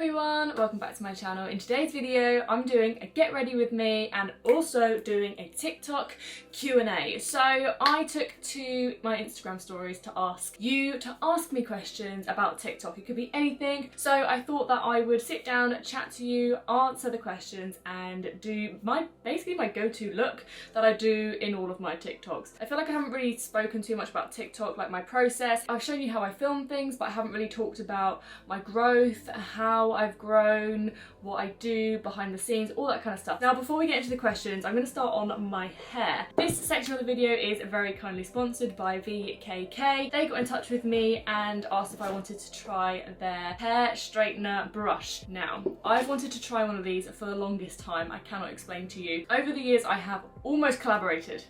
everyone, welcome back to my channel. In today's video I'm doing a get ready with me and also doing a TikTok Q&A. So I took to my Instagram stories to ask you to ask me questions about TikTok. It could be anything. So I thought that I would sit down, chat to you, answer the questions and do basically my go-to look that I do in all of my TikToks. I feel like I haven't really spoken too much about TikTok, like my process. I've shown you how I film things, but I haven't really talked about my growth, how I've grown, what I do behind the scenes, all that kind of stuff. Now before we get into the questions, I'm going to start on my hair. This section of the video is very kindly sponsored by VKK. They got in touch with me and asked if I wanted to try their hair straightener brush. Now, I've wanted to try one of these for the longest time. I cannot explain to you. Over the years I have almost collaborated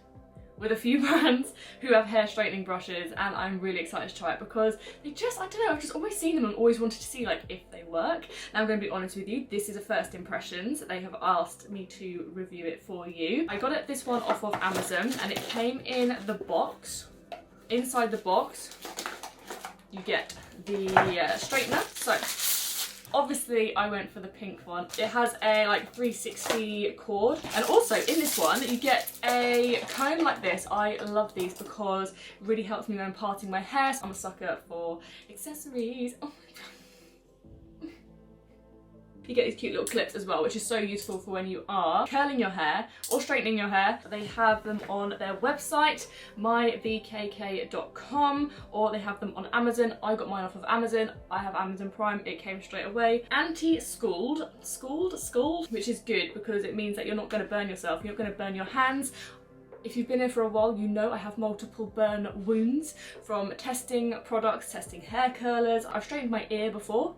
with a few brands who have hair straightening brushes, and I'm really excited to try it because they just, I don't know, I've just always seen them and always wanted to see like if they work. Now I'm going to be honest with you, this is a first impressions. They have asked me to review it for you. I got this one off of Amazon and it came in the box. Inside the box you get the straightener. So obviously I went for the pink one. It has a like 360 cord, and also in this one you get a comb like this. I love these because it really helps me when I'm parting my hair. I'm a sucker for accessories. Oh my god. You get these cute little clips as well, which is so useful for when you are curling your hair or straightening your hair. They have them on their website, myvkk.com, or they have them on Amazon. I got mine off of Amazon. I have Amazon Prime, it came straight away. Anti-scald, which is good because it means that you're not going to burn yourself. You're not going to burn your hands. If you've been here for a while, you know I have multiple burn wounds from testing products, testing hair curlers. I've straightened my ear before.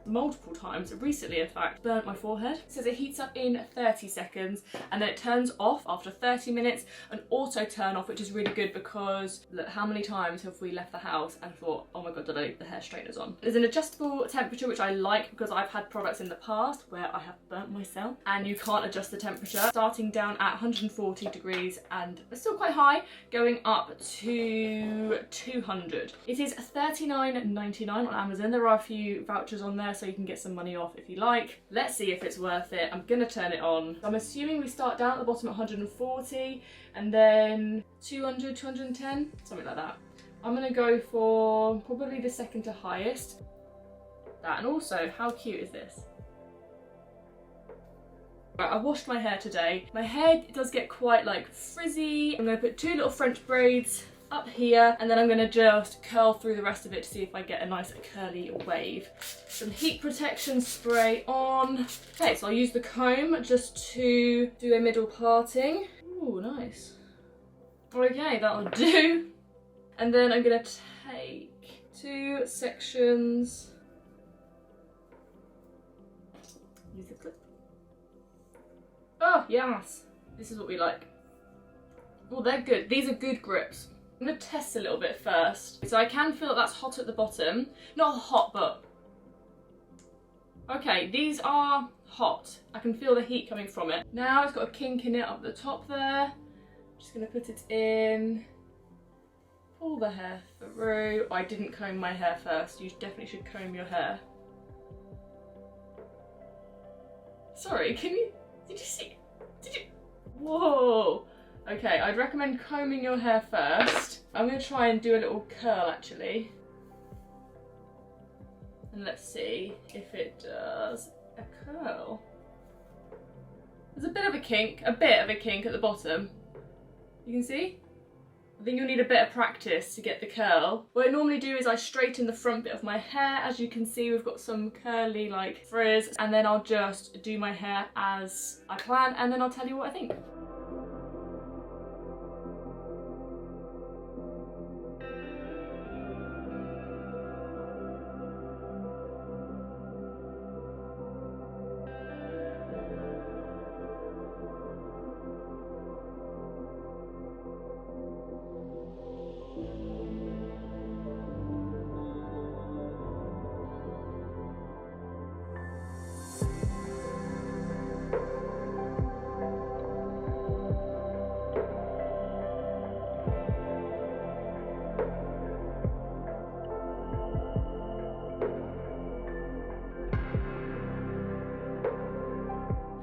Multiple times, recently in fact, burnt my forehead. It says it heats up in 30 seconds and then it turns off after 30 minutes, an auto turn off, which is really good because look, how many times have we left the house and thought, oh my god, did I leave the hair straighteners on? There's an adjustable temperature, which I like because I've had products in the past where I have burnt myself and you can't adjust the temperature, starting down at 140 degrees and it's still quite high, going up to 200. It is $39.99 on Amazon. There are a few vouchers on there so you can get some money off if you like. Let's see if it's worth it. I'm gonna turn it on. I'm assuming we start down at the bottom at 140 and then 200, 210, something like that. I'm gonna go for probably the second to highest. That, and also, how cute is this? Right, I washed my hair today. My hair does get quite like frizzy. I'm gonna put two little French braids up here and then I'm gonna just curl through the rest of it to see if I get a nice curly wave. Some heat protection spray on. Okay, so I'll use the comb just to do a middle parting. Ooh, nice. Okay, that'll do. And then I'm gonna take two sections. Use the clip. Oh, yes. This is what we like. Oh, they're good. These are good grips. I'm going to test a little bit first. So I can feel that that's hot at the bottom. Not hot, but... okay, these are hot. I can feel the heat coming from it. Now it's got a kink in it up the top there. Just going to put it in. Pull the hair through. Oh, I didn't comb my hair first. You definitely should comb your hair. Sorry, did you see? Did you? Whoa. Okay, I'd recommend combing your hair first. I'm going to try and do a little curl actually. And let's see if it does a curl. There's a bit of a kink at the bottom. You can see? I think you'll need a bit of practice to get the curl. What I normally do is I straighten the front bit of my hair. As you can see, we've got some curly like frizz, and then I'll just do my hair as I plan and then I'll tell you what I think.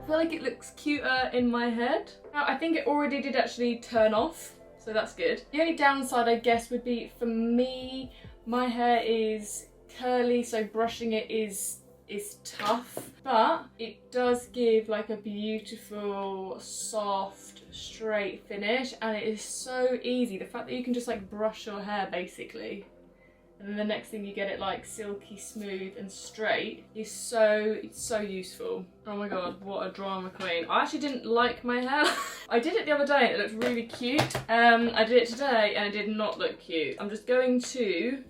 feel like it looks cuter in my head. Now, I think it already did actually turn off, so that's good. The only downside, I guess, would be for me, my hair is curly, so brushing it is tough, but it does give like a beautiful, soft, straight finish, and it is so easy. The fact that you can just like brush your hair basically, and then the next thing you get it like silky smooth and straight is so useful. Oh my god, what a drama queen. I actually didn't like my hair. I did it the other day and it looked really cute. I did it today and it did not look cute. I'm just going to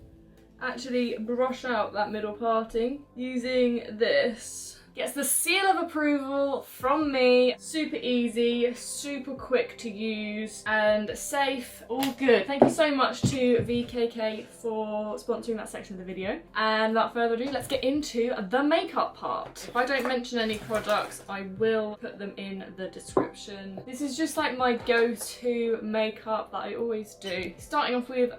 actually brush out that middle parting using this. Gets the seal of approval from me. Super easy, super quick to use and safe, all good. Thank you so much to VKK for sponsoring that section of the video. And without further ado, let's get into the makeup part. If I don't mention any products, I will put them in the description. This is just like my go-to makeup that I always do. Starting off with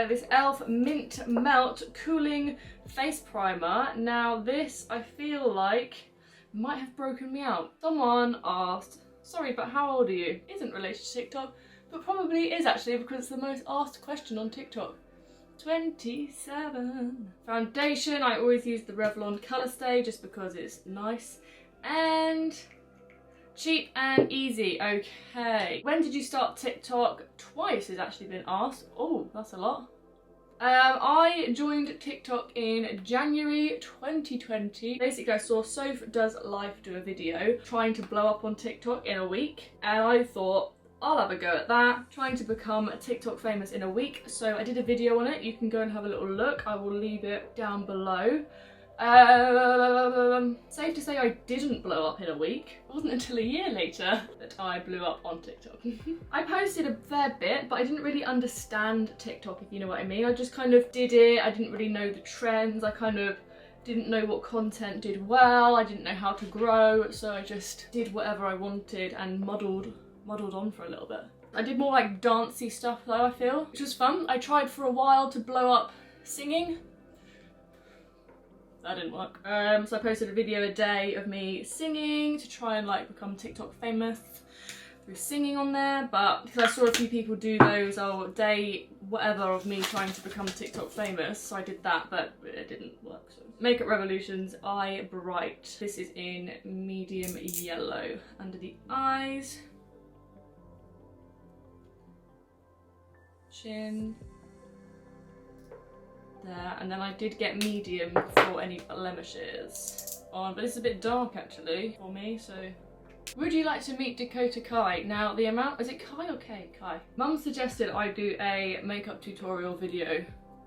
this e.l.f. Mint Melt Cooling Face Primer. Now this, I feel like, might have broken me out. Someone asked, sorry, but how old are you? Isn't related to TikTok, but probably is actually because it's the most asked question on TikTok. 27. Foundation, I always use the Revlon Colour Stay just because it's nice and cheap and easy. Okay. When did you start TikTok? Twice has actually been asked. Oh, that's a lot. I joined TikTok in January 2020. Basically, I saw Soph Does Life do a video trying to blow up on TikTok in a week, and I thought, I'll have a go at that, trying to become TikTok famous in a week. So I did a video on it. You can go and have a little look. I will leave it down below. Safe to say I didn't blow up in a week. It wasn't until a year later that I blew up on TikTok. I posted a fair bit, but I didn't really understand TikTok, if you know what I mean. I just kind of did it. I didn't really know the trends. I kind of didn't know what content did well. I didn't know how to grow, so I just did whatever I wanted and muddled on for a little bit. I did more like dancey stuff though, I feel, which was fun. I tried for a while to blow up singing. That didn't work. So I posted a video a day of me singing to try and like become TikTok famous through singing on there, but because I saw a few people do those day whatever of me trying to become TikTok famous, so I did that, but it didn't work. So Makeup Revolution's Eye Bright. This is in medium yellow under the eyes, chin. There, and then I did get medium for any blemishes on, but it's a bit dark actually for me, so. Would you like to meet Dakota Kai? Now the amount, is it Kai or K? Kai. Mum suggested I do a makeup tutorial video,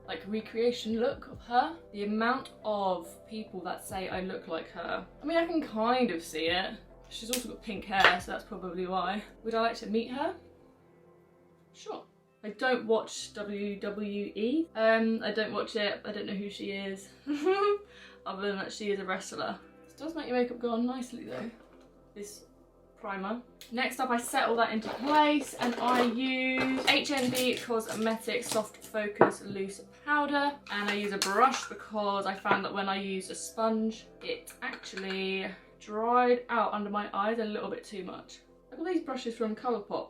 like recreation look of her. The amount of people that say I look like her, I mean I can kind of see it. She's also got pink hair, so that's probably why. Would I like to meet her? Sure. I don't watch WWE. I don't watch it. I don't know who she is. Other than that she is a wrestler. This does make your makeup go on nicely though, this primer. Next up, I set all that into place and I use HNB Cosmetics Soft Focus Loose Powder, and I use a brush because I found that when I used a sponge it actually dried out under my eyes a little bit too much. I got these brushes from Colourpop.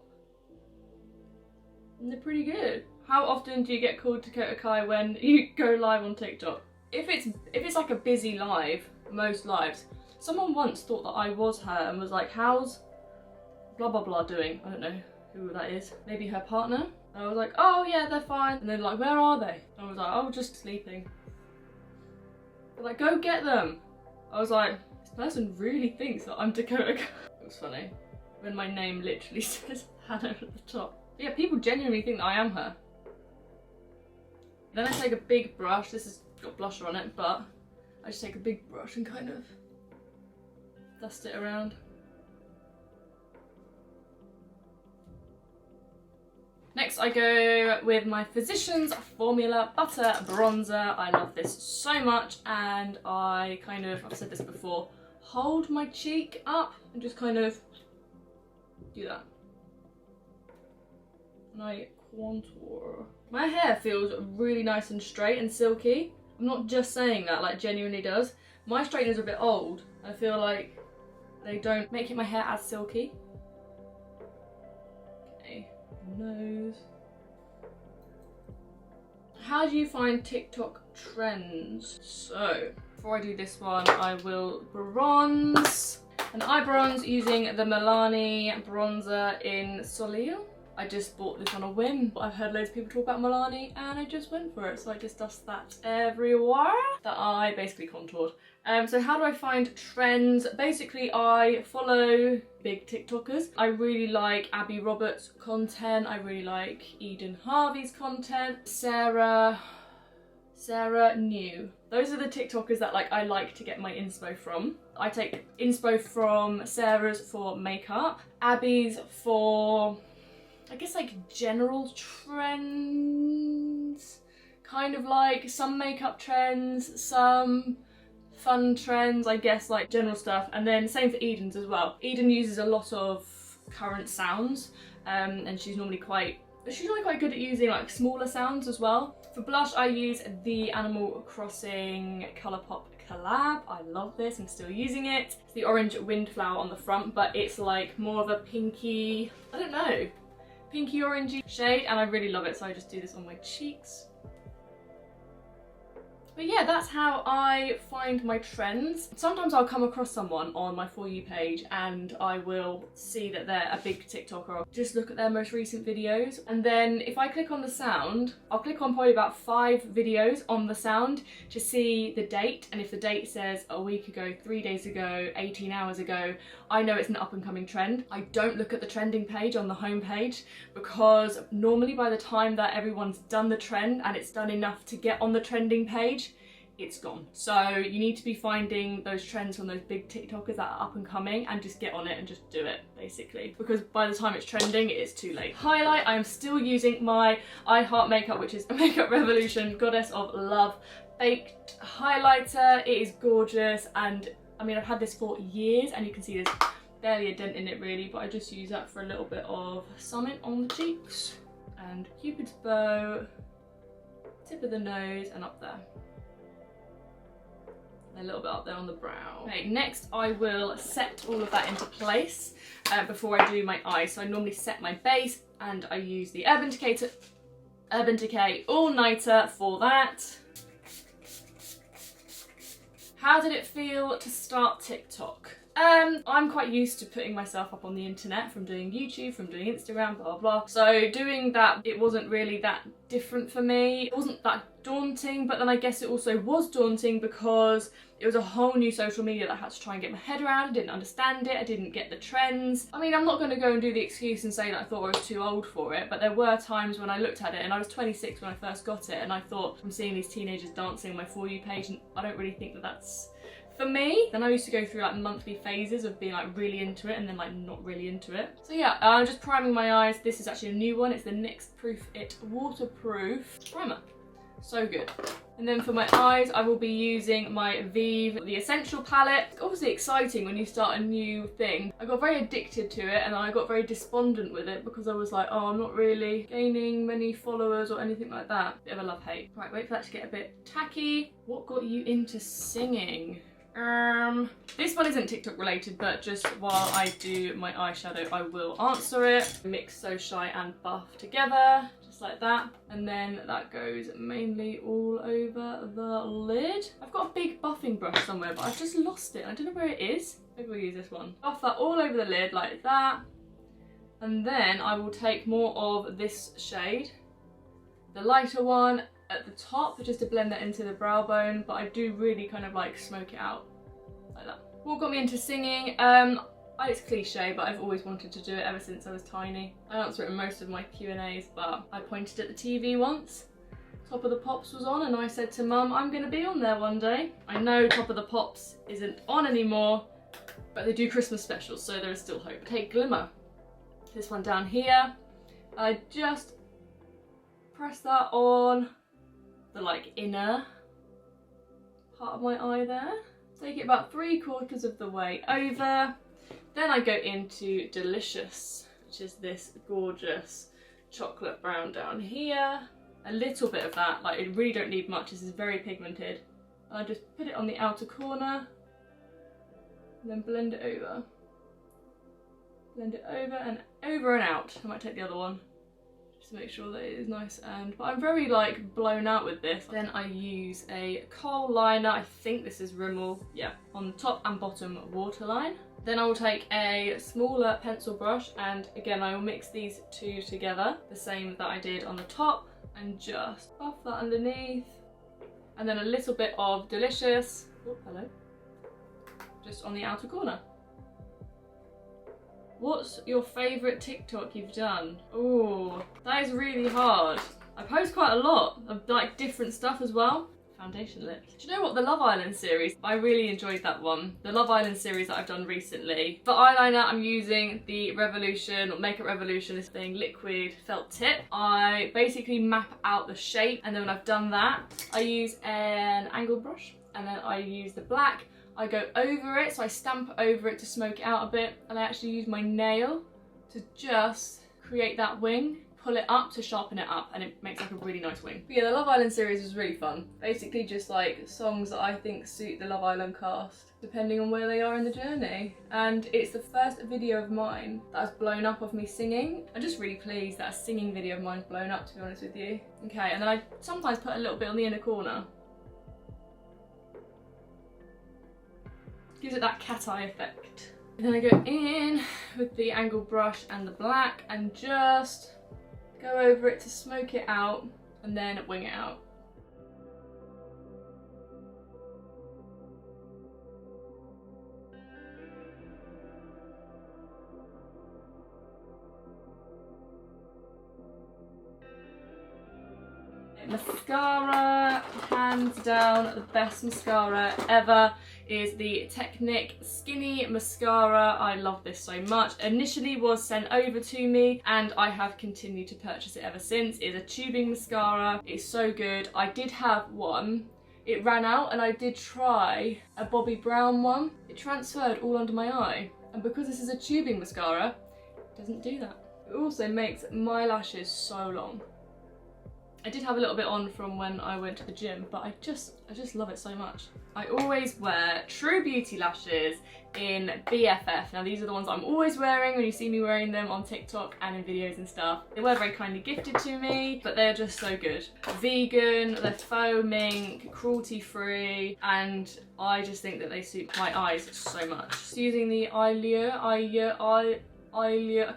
And they're pretty good. How often do you get called Dakota Kai when you go live on TikTok? If it's like a busy live, most lives, someone once thought that I was her and was like, how's blah blah blah doing? I don't know who that is. Maybe her partner? And I was like, oh yeah, they're fine. And they're like, where are they? I was like, oh, just sleeping. They're like, go get them. I was like, this person really thinks that I'm Dakota Kai. It was funny when my name literally says Hannah at the top. But yeah, people genuinely think that I am her. Then I take a big brush. This has got blusher on it, but I just take a big brush and kind of dust it around. Next I go with my Physicians Formula Butter Bronzer. I love this so much, and I kind of, I've said this before, hold my cheek up and just kind of do that. And I contour. My hair feels really nice and straight and silky. I'm not just saying that, like genuinely does. My straightener's a bit old. I feel like They don't make my hair as silky. Okay, nose. How do you find TikTok trends? So, before I do this one, I will bronze. An eye bronze using the Milani bronzer in Soleil. I just bought this on a whim. I've heard loads of people talk about Milani and I just went for it. So I just dust that everywhere. The eye basically contoured. So how do I find trends? Basically, I follow big TikTokers. I really like Abby Roberts' content. I really like Eden Harvey's content. Sarah New. Those are the TikTokers that I like to get my inspo from. I take inspo from Sarah's for makeup, Abby's for, I guess, general trends. Kind of some makeup trends, some fun trends, I guess, general stuff. And then same for Eden's as well. Eden uses a lot of current sounds, and she's normally quite good at using smaller sounds as well. For blush, I use the Animal Crossing Colourpop collab. I love this, I'm still using it. It's the orange windflower on the front, but it's more of a pinky, I don't know, pinky orangey shade, and I really love it, so I just do this on my cheeks. But yeah, that's how I find my trends. Sometimes I'll come across someone on my For You page and I will see that they're a big TikToker. I'll just look at their most recent videos. And then if I click on the sound, I'll click on probably about 5 videos on the sound to see the date. And if the date says a week ago, 3 days ago, 18 hours ago, I know it's an up and coming trend. I don't look at the trending page on the home page because normally by the time that everyone's done the trend and it's done enough to get on the trending page, it's gone. So you need to be finding those trends from those big TikTokers that are up and coming and just get on it and just do it, basically. Because by the time it's trending, it is too late. Highlight, I am still using my I Heart Makeup, which is a Makeup Revolution Goddess of Love baked highlighter. It is gorgeous, and I mean, I've had this for years and you can see there's barely a dent in it really, but I just use that for a little bit of summit on the cheeks. And Cupid's bow, tip of the nose and up there. A little bit up there on the brow. Okay, next I will set all of that into place before I do my eyes. So I normally set my base and I use the Urban Decay All Nighter for that. How did it feel to start TikTok? I'm quite used to putting myself up on the internet from doing YouTube, from doing Instagram, blah, blah. So doing that, it wasn't really that different for me. It wasn't that daunting, but then I guess it also was daunting because it was a whole new social media that I had to try and get my head around. I didn't understand it, I didn't get the trends. I mean, I'm not going to go and do the excuse and say that I thought I was too old for it, but there were times when I looked at it, and I was 26 when I first got it, and I thought, I'm seeing these teenagers dancing on my For You page, and I don't really think that that's for me. Then I used to go through monthly phases of being really into it and then not really into it. So yeah, I'm just priming my eyes. This is actually a new one. It's the NYX Proof It Waterproof Primer. So good. And then for my eyes, I will be using my Vive The Essential palette. It's obviously exciting when you start a new thing. I got very addicted to it and I got very despondent with it because I was like, oh, I'm not really gaining many followers or anything like that. Bit of a love-hate. Right, wait for that to get a bit tacky. What got you into singing? This one isn't TikTok related, but just while I do my eyeshadow, I will answer it. Mix So Shy and Buff together, just like that. And then that goes mainly all over the lid. I've got a big buffing brush somewhere, but I've just lost it. I don't know where it is. Maybe we'll use this one. Buff that all over the lid like that. And then I will take more of this shade, the lighter one, at the top, just to blend that into the brow bone, but I do really kind of smoke it out like that. What got me into singing? It's cliche, but I've always wanted to do it ever since I was tiny. I answer it in most of my Q&As, but I pointed at the TV once. Top of the Pops was on and I said to Mum, I'm gonna be on there one day. I know Top of the Pops isn't on anymore, but they do Christmas specials, so there is still hope. Take Glimmer. This one down here. I just press that on the inner part of my eye there. Take it about 3/4 of the way over. Then I go into Delicious, which is this gorgeous chocolate brown down here. A little bit of that, it really don't need much, this is very pigmented. I just put it on the outer corner. and then blend it over. Blend it over and out. I might take the other one just to make sure that it is nice and, but I'm very like blown out with this. Then I use a kohl liner, I think this is Rimmel, yeah, on the top and bottom waterline. Then I will take a smaller pencil brush and again I will mix these two together, the same that I did on the top, and just buff that underneath. And then a little bit of Delicious, oh hello, just on the outer corner. What's your favourite TikTok you've done? Oh, that is really hard. I post quite a lot of like different stuff as well. Foundation lips. Do you know what? The Love Island series, I really enjoyed that one. The Love Island series that I've done recently. For eyeliner, I'm using the Revolution, or Makeup Revolution, this thing, liquid felt tip. I basically map out the shape, and then when I've done that, I use an angled brush, and then I use the black. I go over it, so I stamp over it to smoke it out a bit, and I actually use my nail to just create that wing, pull it up to sharpen it up, and it makes like a really nice wing. But yeah, the Love Island series was really fun. Basically just like songs that I think suit the Love Island cast, depending on where they are in the journey. And it's the first video of mine that has blown up of me singing. I'm just really pleased that a singing video of mine's blown up, to be honest with you. Okay, and then I sometimes put a little bit on the inner corner. Gives it that cat eye effect. And then I go in with the angled brush and the black and just go over it to smoke it out and then wing it out. Mascara, hands down, the best mascara ever is the Technic Skinny Mascara. I love this so much. Initially was sent over to me and I have continued to purchase it ever since. It's a tubing mascara. It's so good. I did have one. It ran out and I did try a Bobbi Brown one. It transferred all under my eye. And because this is a tubing mascara, it doesn't do that. It also makes my lashes so long. I did have a little bit on from when I went to the gym, but I just love it so much. I always wear True Beauty lashes in BFF. Now these are the ones I'm always wearing when you see me wearing them on TikTok and in videos and stuff. They were very kindly gifted to me, but they're just so good. Vegan, they're faux mink, cruelty free, and I just think that they suit my eyes so much. Just using the I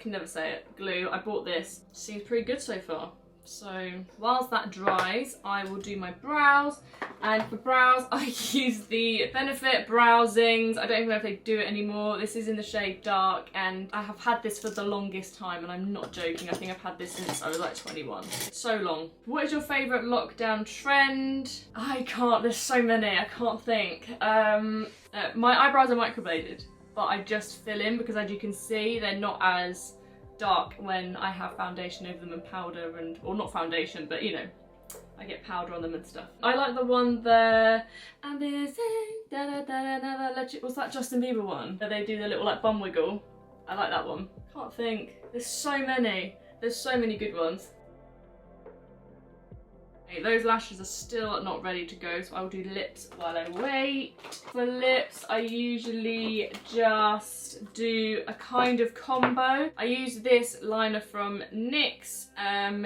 can never say it, glue. I bought this. Seems pretty good so far. So whilst that dries, I will do my brows, and for brows I use the Benefit Browsings. I don't even know if they do it anymore. This is in the shade Dark and I have had this for the longest time, and I'm not joking. I think I've had this since I was like 21. So long. What is your favourite lockdown trend? There's so many, I can't think. My eyebrows are microbladed, but I just fill in because, as you can see, they're not as dark when I have foundation over them and powder, and, or not foundation, but you know, I get powder on them and stuff. I like the one there, and this da da da da da. What's that Justin Bieber one? Where they do the little like bum wiggle. I like that one. Can't think. There's so many. There's so many good ones. Those lashes are still not ready to go, so I will do lips while I wait. For lips, I usually just do a kind of combo. I use this liner from NYX.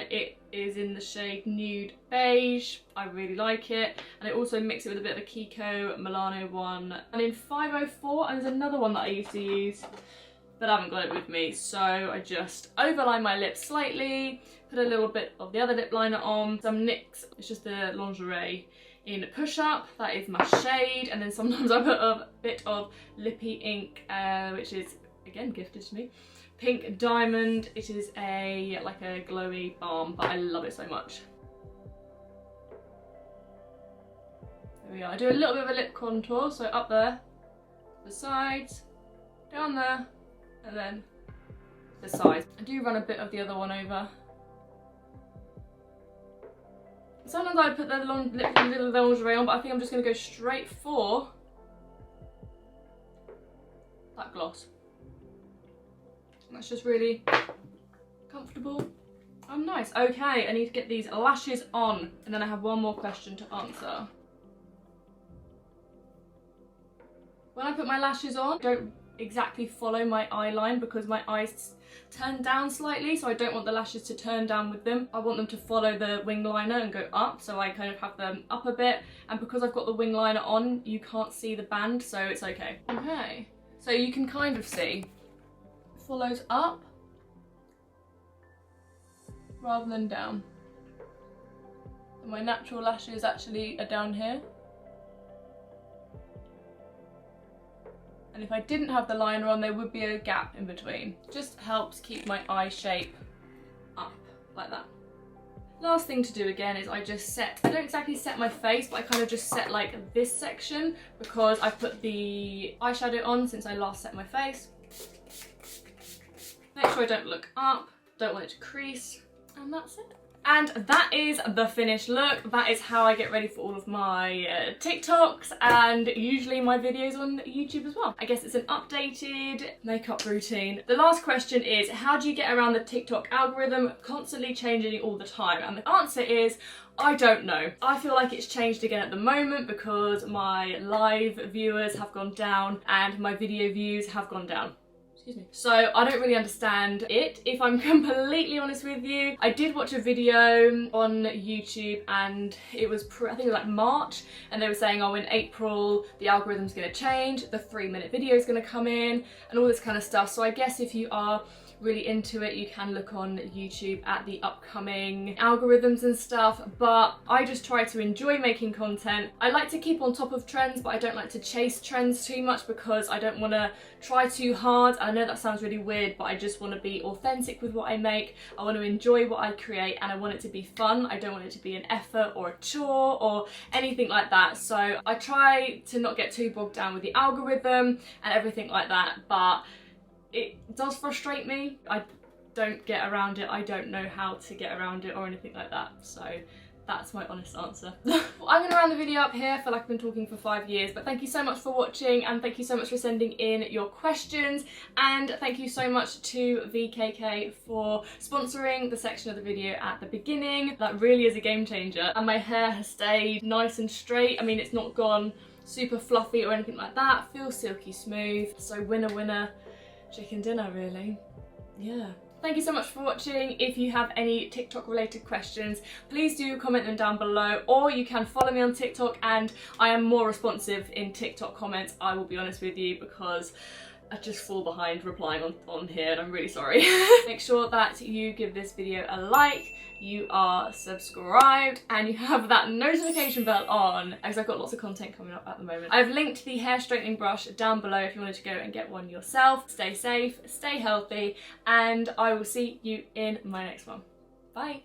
It is in the shade Nude Beige. I really like it. And I also mix it with a bit of a Kiko Milano one. And in 504, and there's another one that I used to use, but I haven't got it with me, so I just overline my lips slightly, put a little bit of the other lip liner on, some NYX, it's just the Lingerie in Push Up, that is my shade, and then sometimes I put a bit of Lippy Ink, which is, again, gifted to me, Pink Diamond. It is like a glowy balm, but I love it so much. There we are. I do a little bit of a lip contour, so up there, the sides, down there, and then the sides. I do run a bit of the other one over. Sometimes I put the little lingerie on, but I think I'm just going to go straight for that gloss. That's just really comfortable and nice. Okay, I need to get these lashes on, and then I have one more question to answer. When I put my lashes on, I don't exactly follow my eye line because my eyes turn down slightly, so I don't want the lashes to turn down with them. I want them to follow the wing liner and go up, so I kind of have them up a bit, and because I've got the wing liner on, you can't see the band, so it's okay. Okay, so you can kind of see it follows up rather than down. And my natural lashes actually are down here. And if I didn't have the liner on, there would be a gap in between. Just helps keep my eye shape up, like that. Last thing to do again is I don't exactly set my face, but I kind of just set like this section because I put the eyeshadow on since I last set my face. Make sure I don't look up, don't want it to crease, and that's it. And that is the finished look. That is how I get ready for all of my TikToks and usually my videos on YouTube as well. I guess it's an updated makeup routine. The last question is, how do you get around the TikTok algorithm constantly changing all the time? And the answer is, I don't know. I feel like it's changed again at the moment because my live viewers have gone down and my video views have gone down. So I don't really understand it, if I'm completely honest with you. I did watch a video on YouTube and it was, I think it was like March, and they were saying, oh, in April the algorithm's gonna change, the 3-minute video is gonna come in and all this kind of stuff. So I guess if you are really into it, you can look on YouTube at the upcoming algorithms and stuff, but I just try to enjoy making content. I like to keep on top of trends, but I don't like to chase trends too much because I don't want to try too hard. I know that sounds really weird, but I just want to be authentic with what I make. I want to enjoy what I create and I want it to be fun. I don't want it to be an effort or a chore or anything like that. So I try to not get too bogged down with the algorithm and everything like that, but it does frustrate me. I don't get around it. I don't know how to get around it or anything like that. So that's my honest answer. Well, I'm going to round the video up here. I feel like I've been talking for 5 years, but thank you so much for watching and thank you so much for sending in your questions, and thank you so much to VKK for sponsoring the section of the video at the beginning. That really is a game changer, and my hair has stayed nice and straight. I mean, it's not gone super fluffy or anything like that. Feels silky smooth. So winner winner chicken dinner, really. Yeah. Thank you so much for watching. If you have any TikTok related questions, please do comment them down below, or you can follow me on TikTok, and I am more responsive in TikTok comments, I will be honest with you, because I just fall behind replying on here and I'm really sorry. Make sure that you give this video a like, you are subscribed, and you have that notification bell on because I've got lots of content coming up at the moment. I've linked the hair straightening brush down below if you wanted to go and get one yourself. Stay safe, stay healthy, and I will see you in my next one. Bye.